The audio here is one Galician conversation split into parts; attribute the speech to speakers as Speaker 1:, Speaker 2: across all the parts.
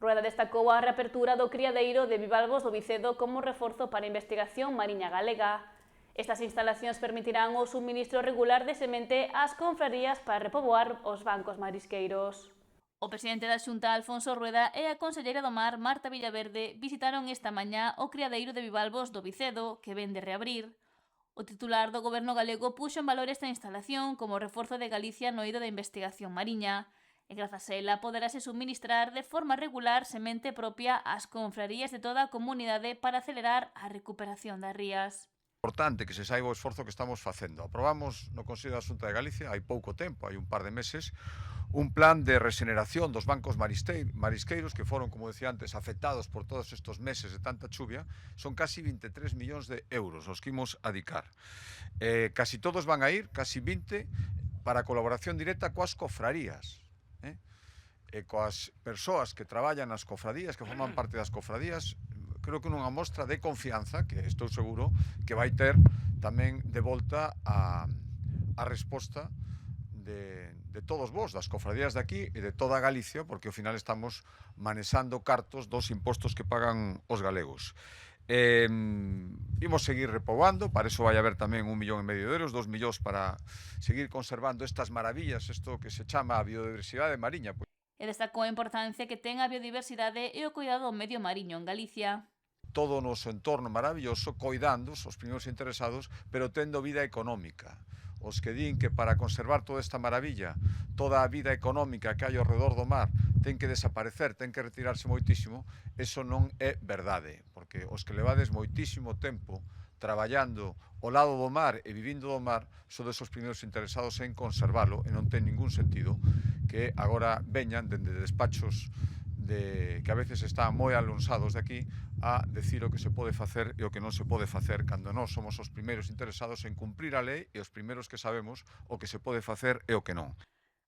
Speaker 1: Rueda destacou a reapertura do criadeiro de bivalvos do Vicedo como reforzo para a investigación mariña galega. Estas instalacións permitirán o suministro regular de semente ás confrarías para repoboar os bancos marisqueiros. O presidente da Xunta, Alfonso Rueda, e a conselleira do Mar, Marta Villaverde, visitaron esta mañá o criadeiro de bivalvos do Vicedo, que ven de reabrir. O titular do goberno galego puxo en valor esta instalación como reforzo de Galicia no eido da investigación mariña, e grazas a ela poderase suministrar de forma regular semente propia ás confrarías de toda a comunidade para acelerar a recuperación das rías.
Speaker 2: Importante que se saiba o esforzo que estamos facendo. Aprobamos no Consello da Xunta de Galicia hai pouco tempo, hai un par de meses, un plan de regeneración dos bancos marisqueiros que foron, como decía antes, afectados por todos estes meses de tanta chuvia. Son casi 23 millóns de euros os que imos adicar. Casi todos van a ir, casi 20, para a colaboración directa coas cofrarías. E coas persoas que traballan nas cofradías, que forman parte das cofradías, creo que nunha mostra de confianza que estou seguro que vai ter tamén de volta a resposta de todos vos, das cofradías de aquí e de toda Galicia, porque ao final estamos manexando cartos dos impostos que pagan os galegos. Imos seguir repoboando, para iso vai haber tamén 1,5 millón de euros, 2 millóns para seguir conservando estas maravillas, isto que se chama a biodiversidade mariña.
Speaker 1: E destacou a importancia que ten a biodiversidade e o cuidado do medio mariño en Galicia.
Speaker 2: Todo o noso entorno maravilloso, coidando os primeiros interesados, pero tendo vida económica. Os que din que para conservar toda esta maravilla, toda a vida económica que hai ao redor do mar, ten que desaparecer, ten que retirarse moitísimo, eso non é verdade, porque os que levades moitísimo tempo traballando ao lado do mar e vivindo do mar, sodes os primeiros interesados en conservalo, e non ten ningún sentido que agora veñan dende despachos que a veces están moi alonsados de aquí a decir o que se pode facer e o que non se pode facer, cando nós somos os primeiros interesados en cumprir a lei e os primeiros que sabemos o que se pode facer e o que non.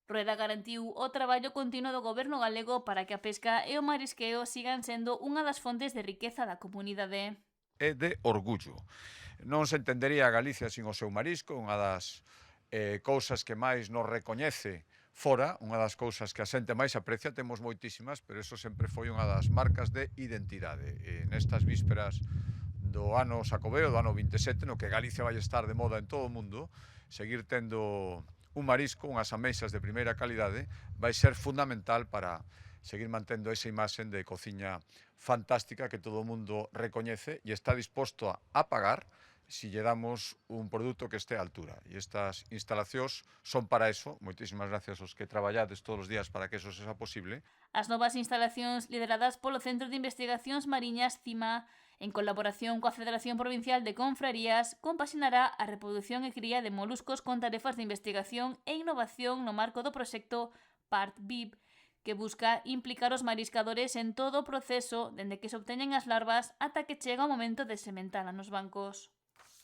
Speaker 1: Rueda garantiu o traballo continuo do goberno galego para que a pesca e o marisqueo sigan sendo unha das fontes de riqueza da comunidade.
Speaker 2: É de orgullo. Non se entendería a Galicia sin o seu marisco, unha das cousas que máis nos recoñece fora, unha das cousas que a xente máis aprecia, temos moitísimas, pero eso sempre foi unha das marcas de identidade. E nestas vísperas do ano Xacobeo, do ano 27, no que Galicia vai estar de moda en todo o mundo, seguir tendo un marisco, unhas ameixas de primeira calidade, vai ser fundamental para seguir mantendo esa imaxe de cociña fantástica que todo o mundo recoñece e está disposto a pagar si lle damos un produto que este á altura. E estas instalacións son para eso. Moitísimas gracias aos que traballades todos os días para que eso sexa posible.
Speaker 1: As novas instalacións lideradas polo Centro de Investigacións Mariñas CIMA, en colaboración coa Federación Provincial de Confrarías, compaxinará a reproducción e cría de moluscos con tarefas de investigación e innovación no marco do proxecto PART-BIP, que busca implicar os mariscadores en todo o proceso dende que se obteñen as larvas ata que chega o momento de sementala nos bancos.